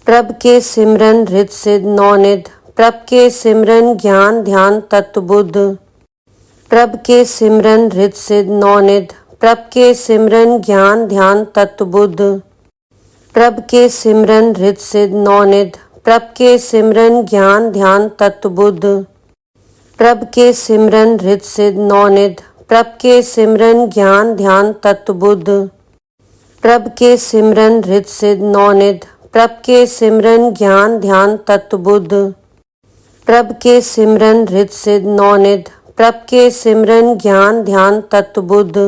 प्रभ के सिमरन हृद सिद्ध नौनिध, प्रभ के सिमरन ज्ञान ध्यान तत्वबुद्ध। प्रभ के सिमरन हृद सिद्ध नौनिध, प्रभ के सिमरन ज्ञान ध्यान तत्वबुद्ध। प्रभ के सिमरन हृद सिद्ध नौनिध, प्रभ के सिमरन ज्ञान ध्यान तत्वबुद्ध। प्रभ के सिमरन हृद सिद्ध नौनिध, प्रभ के सिमरन ज्ञान ध्यान तत्वबुद्ध। प्रभ के सिमरन हृद सिद्ध नौनिध, प्रभ के सिमरन ज्ञान ध्यान तत्वबुद्ध। प्रभ के सिमरन हृद सिद्ध नौनिध, प्रभ के सिमरन ज्ञान ध्यान तत्वबुद्ध।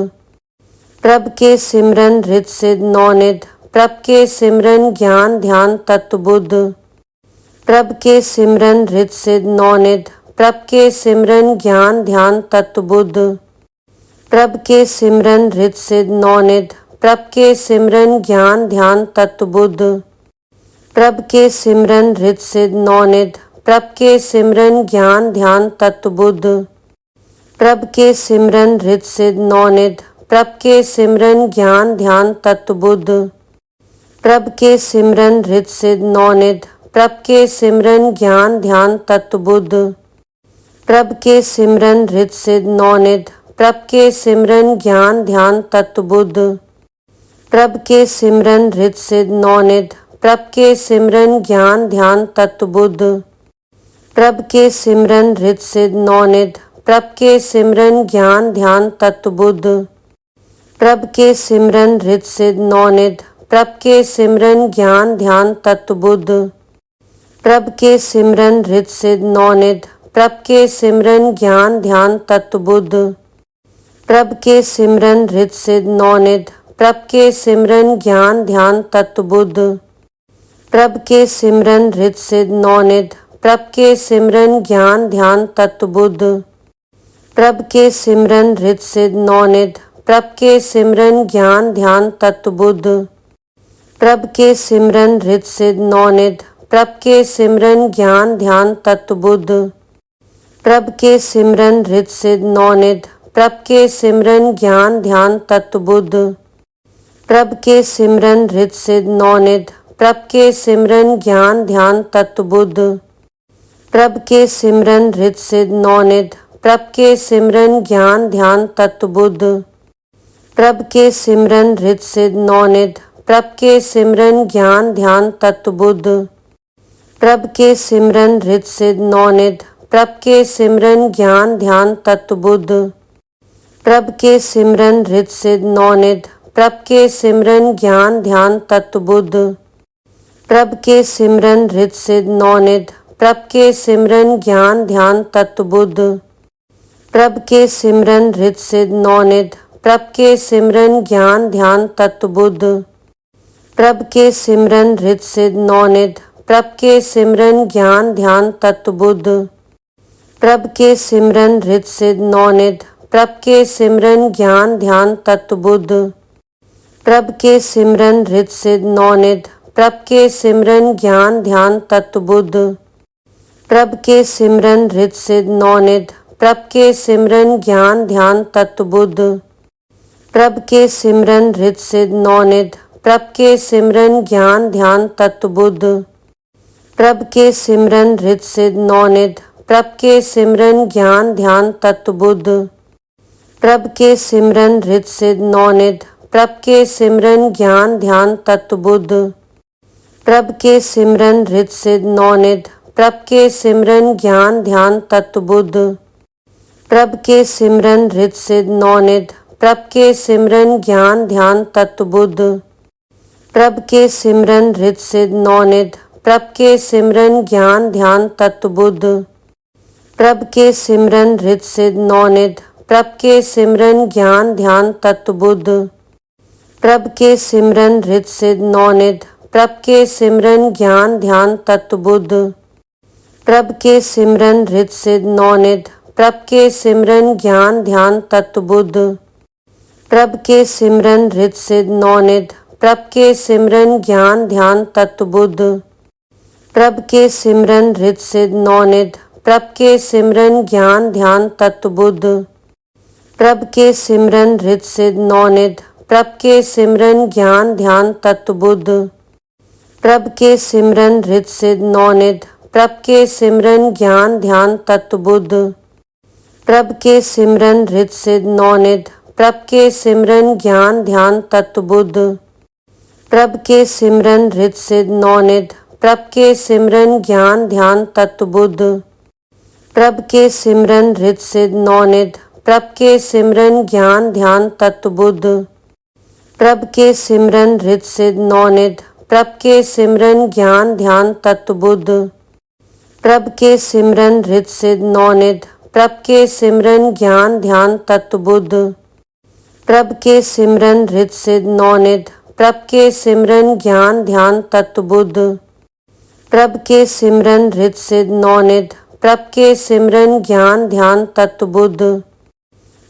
प्रभ के सिमरन हृद सिद्ध नौनिध, प्रभ के सिमरन ज्ञान ध्यान तत्वबुद्ध। प्रभ के सिमरन हृद सिद्ध नौनिध, प्रभ के सिमरन ज्ञान ध्यान तत्वबुद्ध। प्रभ के सिमरन हृद सिद्ध नौनिध, प्रभ के सिमरन ज्ञान ध्यान तत्वबुद्ध। प्रभ के सिमरन हृद सिद्ध नौनिध, प्रभ के सिमरन ज्ञान ध्यान तत्वबुद्ध। प्रभ के सिमरन हृद सिद्ध नौनिध, प्रभ के सिमरन ज्ञान ध्यान तत्वबुद्ध। प्रभ के सिमरन हृद सिद्ध नौनिध, प्रभ के सिमरन ज्ञान ध्यान तत्वबुद्ध। प्रभ के सिमरन हृद सिद्ध नौनिध, प्रभ के सिमरन ज्ञान ध्यान तत्वबुद्ध। प्रभ के सिमरन हृद सिद्ध नौनिध, प्रभ के सिमरन ज्ञान ध्यान तत्वबुद्ध। प्रभ के सिमरन हृद सिद्ध नौनिध, प्रभ के सिमरन ज्ञान ध्यान तत्वबुद्ध। प्रभ के सिमरन हृद सिद्ध नौनिध, प्रभ के सिमरन ज्ञान ध्यान तत्वबुद्ध। प्रभ के सिमरन हृद सिद्ध नौनिध, प्रभ के सिमरन ज्ञान ध्यान तत्वबुद्ध। प्रभ के सिमरन हृद सिद्ध नौनिध, प्रभ के सिमरन ज्ञान ध्यान तत्वबुद्ध। प्रभ के सिमरन हृद सिद्ध नौनिध, प्रभ के सिमरन ज्ञान ध्यान तत्वबुद्ध। प्रभ के सिमरन हृद सिद्ध नौनिध, प्रभ के सिमरन ज्ञान ध्यान तत्वबुद्ध। प्रभ के सिमरन हृद सिद्ध नौनिध, प्रभ के सिमरन ज्ञान ध्यान तत्वबुद्ध। प्रभ के सिमरन हृद सिद्ध नौनिध, प्रभ के सिमरन ज्ञान ध्यान तत्वबुद्ध। प्रभ के सिमरन हृद सिद्ध नौनिध, प्रभ के सिमरन ज्ञान ध्यान तत्वबुद्ध। प्रभ के सिमरन हृद सिद्ध नौनिध, प्रभ के सिमरन ज्ञान ध्यान तत्वबुद्ध। प्रभ के सिमरन हृद सिद्ध नौनिध, प्रभ के सिमरन ज्ञान ध्यान तत्वबुद्ध। प्रभ के सिमरन हृद सिद्ध नौनिध, प्रभ के सिमरन ज्ञान ध्यान तत्वबुद्ध। प्रभ के सिमरन हृद सिद्ध नौनिध, प्रभ के सिमरन ज्ञान ध्यान तत्वबुद्ध। प्रभ के सिमरन हृद सिद्ध नौनिध, प्रभ के सिमरन ज्ञान ध्यान तत्वबुद्ध। प्रभ के सिमरन हृद सिद्ध नौनिध, प्रभ के सिमरन ज्ञान ध्यान तत्वबुद्ध। प्रभ के सिमरन हृद सिद्ध नौनिध, प्रभ के सिमरन ज्ञान ध्यान तत्वबुद्ध। प्रभ के सिमरन हृद सिद्ध नौनिध, प्रभ के सिमरन ज्ञान ध्यान तत्वबुद्ध। प्रभ के सिमरन हृद सिद्ध नौनिध, प्रभ के सिमरन ज्ञान ध्यान तत्वबुद्ध। प्रभ के सिमरन हृद सिद्ध नौनिध, प्रभ के सिमरन ज्ञान ध्यान तत्वबुद्ध। प्रभ के सिमरन हृद सिद्ध नौनिध, प्रभ के सिमरन ज्ञान ध्यान तत्वबुद्ध। प्रभ के सिमरन हृद सिद्ध नौनिध, प्रभ के सिमरन ज्ञान ध्यान तत्वबुद्ध। प्रभ के सिमरन हृद सिद्ध नौनिध, प्रभ के सिमरन ज्ञान ध्यान तत्वबुद्ध। प्रभ के सिमरन हृद सिद्ध नौनिध, प्रभ के सिमरन ज्ञान ध्यान तत्वबुद्ध। प्रभ के सिमरन हृद सिद्ध नौनिध, प्रभ के सिमरन ज्ञान ध्यान तत्वबुद्ध। प्रभ के सिमरन हृद सिद्ध नौनिध, प्रभ के सिमरन ज्ञान ध्यान तत्वबुद्ध। प्रभ के सिमरन हृद सिद्ध नौनिध, प्रभ के सिमरन ज्ञान ध्यान तत्वबुद्ध। प्रभ के सिमरन हृद सिद्ध नौनिध, प्रभ के सिमरन ज्ञान ध्यान तत्वबुद्ध। प्रभ के सिमरन हृद सिद्ध नौनिध, प्रभ के सिमरन ज्ञान ध्यान तत्वबुद्ध। प्रभ के सिमरन हृद सिद्ध नौनिध, प्रभ के सिमरन ज्ञान ध्यान तत्वबुद्ध। प्रभ के सिमरन हृद सिद्ध नौनिध, प्रभ के सिमरन ज्ञान ध्यान तत्वबुद्ध। प्रभ के सिमरन हृद सिद्ध नौनिध, प्रभ के सिमरन ज्ञान ध्यान तत्वबुद्ध। प्रभ के सिमरन रित सिद्ध नौनिध, प्रभ के सिमरन ज्ञान ध्यान तत्व बुद्ध। प्रभ के सिमरन रित सिद्ध नौनिध, प्रभ के सिमरन ज्ञान ध्यान तत्व बुद्ध। प्रभ के सिमरन रित सिद्ध नौनिध, प्रभ के सिमरन ज्ञान ध्यान तत्व बुद्ध। प्रभ के सिमरन रित सिद्ध नौनिध, प्रभ के सिमरन ज्ञान ध्यान तत्व बुद्ध। प्रभ के सिमरन रित सिद्ध नौनिध, प्रभ के सिमरन ज्ञान ध्यान तत्व बुद्ध। प्रभ के सिमरन रित सिद्ध नौनिध, प्रभ के सिमरन ज्ञान ध्यान तत्व बुद्ध। प्रभ के सिमरन रित सिद्ध नौनिध, प्रभ के सिमरन ज्ञान ध्यान तत्व बुद्ध। प्रभ के सिमरन रित सिद्ध नौनिध, प्रभ के सिमरन ज्ञान ध्यान तत्व बुद्ध।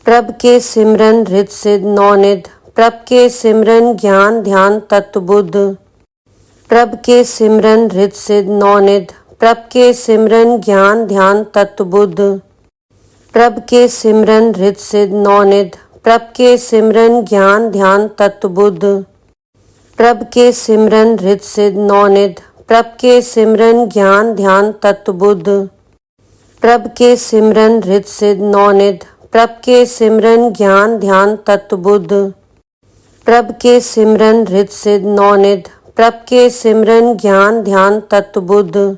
प्रभ के सिमरन रित सिद्ध नौनिध, प्रभ के सिमरन ज्ञान ध्यान तत्व बुद्ध। प्रभ के सिमरन रित सिद्ध नौनिध, प्रभ के सिमरन ज्ञान ध्यान तत्व बुद्ध। प्रभ के सिमरन रित सिद्ध नौनिध, प्रभ के सिमरन ज्ञान ध्यान तत्व बुद्ध। प्रभ के सिमरन रित सिद्ध नौनिध, प्रभ के सिमरन ज्ञान ध्यान तत्व बुद्ध। प्रभ के सिमरन रित सिद्ध नौनिध, प्रभ के सिमरन ज्ञान ध्यान तत्व बुद्ध। प्रभ के सिमरन रित सिद्ध नौनिध, प्रभ के सिमरन ज्ञान ध्यान तत्व बुद्ध।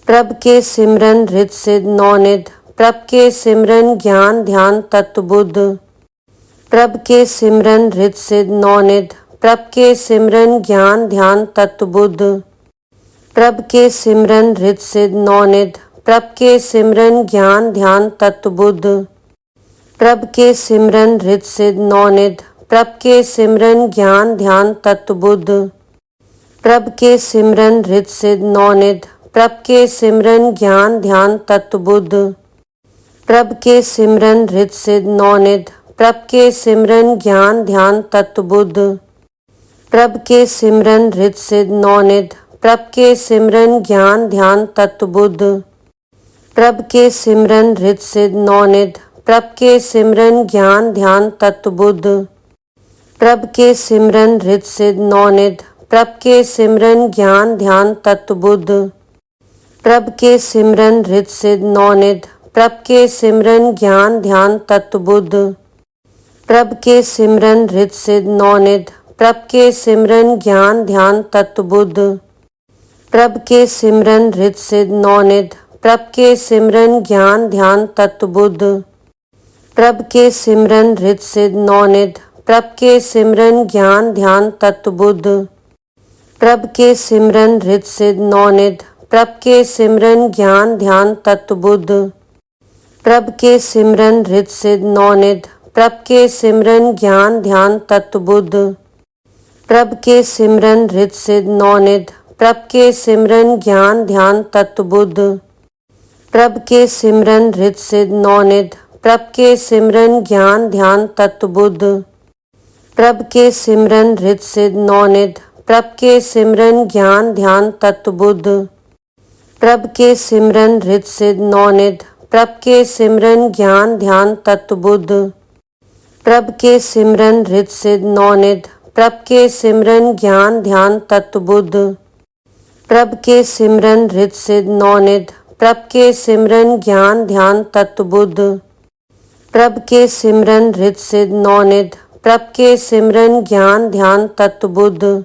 प्रभ के सिमरन रित सिद्ध नौनिध, प्रभ के सिमरन ज्ञान ध्यान तत्व बुद्ध। प्रभ के सिमरन रित सिद्ध नौनिध, प्रभ के सिमरन ज्ञान ध्यान तत्व बुद्ध। प्रभ के सिमरन रित सिद्ध नौनिध, प्रभ के सिमरन ज्ञान ध्यान तत्व बुद्ध। प्रभ के सिमरन रित सिद्ध नौनिध, प्रभ के सिमरन ज्ञान ध्यान तत्व बुद्ध। प्रभ के सिमरन रित सिद्ध नौनिध, प्रभ के सिमरन ज्ञान ध्यान तत्व बुद्ध। प्रभ के सिमरन रित सिद्ध नौनिध, प्रभ के सिमरन ज्ञान ध्यान तत्व बुद्ध। प्रभ के सिमरन रित सिद्ध नौनिध, प्रभ के सिमरन ज्ञान ध्यान तत्व बुद्ध। प्रभ के सिमरन रित सिद्ध नौनिध, प्रभ के सिमरन ज्ञान ध्यान तत्व बुद्ध। प्रभ के सिमरन रित सिद्ध नौनिध, प्रभ के सिमरन ज्ञान ध्यान तत्व बुद्ध। प्रभ के सिमरन रित सिद्ध नौनिध, प्रभ के सिमरन ज्ञान ध्यान तत्व बुद्ध। प्रभ के सिमरन रित सिद्ध नौनिध, प्रभ के सिमरन ज्ञान ध्यान तत्व बुद्ध। प्रभ के सिमरन रित सिद्ध नौनिध, प्रभ के सिमरन ज्ञान ध्यान तत्व बुद्ध। प्रभ के सिमरन रित सिद्ध नौनिध, प्रभ के सिमरन ज्ञान ध्यान तत्व बुद्ध। प्रभ के सिमरन रित सिद्ध नौनिध, प्रभ के सिमरन ज्ञान ध्यान तत्व बुद्ध। प्रभ के सिमरन रित सिद्ध नौनिध, प्रभ के सिमरन ज्ञान ध्यान तत्व बुद्ध। प्रभ के सिमरन रित सिद्ध नौनिध, प्रभ के सिमरन ज्ञान ध्यान तत्व बुद्ध। प्रभ के सिमरन रित सिद्ध नौनिध, प्रभ के सिमरन ज्ञान ध्यान तत्व बुद्ध। प्रभ के सिमरन रित सिद्ध नौनिध, प्रभ के सिमरन ज्ञान ध्यान तत्व बुद्ध। प्रभ के सिमरन रित सिद्ध नौनिध, प्रभ के सिमरन ज्ञान ध्यान तत्व बुद्ध। प्रभ के सिमरन रित सिद्ध नौनिध, प्रभ के सिमरन ज्ञान ध्यान तत्व बुद्ध। प्रभ के सिमरन रित सिद्ध नौनिध, प्रभ के सिमरन ज्ञान ध्यान तत्व बुद्ध। प्रभ के सिमरन रित सिद्ध नौनिध, प्रभ के सिमरन ज्ञान ध्यान तत्व बुद्ध।